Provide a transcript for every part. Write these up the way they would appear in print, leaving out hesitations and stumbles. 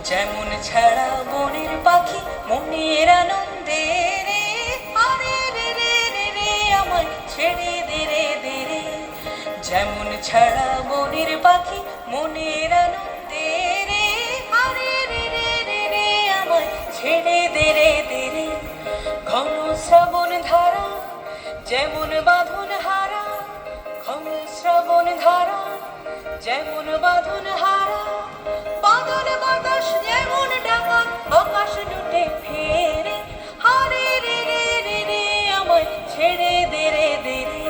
যেমন ছাড়া বনের পাখি মনের আনন্দে রে, আরে রে রে রে রে আমায় ছেড়ে দে রে দে রে। যেমন ছাড়া বনের পাখি মনের আনন্দে রে, আরে রে রে রে রে আমায় ছেড়ে দে রে দে রে। ঘন শ্রাবণ ধারা যেমন বাঁধন হারা, ঘন শ্রাবণ ধারা যেমন বাঁধন হারা, বাদল বাতাস যেমন ডাকা আকাশ লুটে ফেরে, হারে রে রে রে রে আমায় ছেড়ে দে রে দে রে।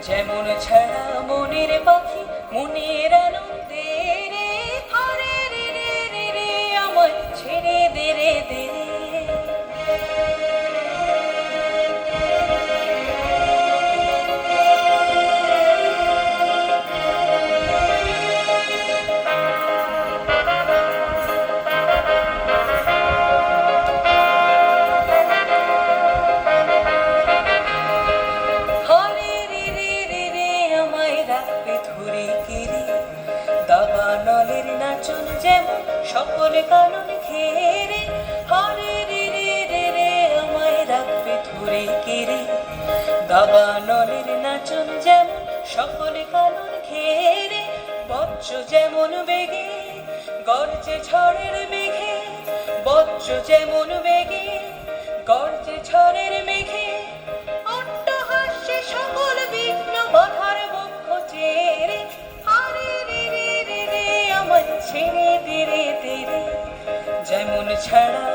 যেমন ছাড়া মনের পাখি মনের আনন্দে রে, হারে রে রে রে রে আমায় ছেড়ে দে রে দে রে। দাবানলের নাচন যেমন সকল কানন ঘেরে, হরে রে রে রে রে আমায় রাখবে ধরে কেড়ে। দাবানলের নাচন যেমন সকল কানন ঘেরে, বজ্র যেমন বেগে গর্জে ঝড়ের মেঘে, বজ্র যেমন বেগে গর্জে ঝড়ের মেঘে, অট্টহাস্যে সকল বিঘ্ন বাধার বক্ষ চেরে, হারে রে রে রে রে আমায় ছেড়ে দে রে দে রে। যেমন ছাড়া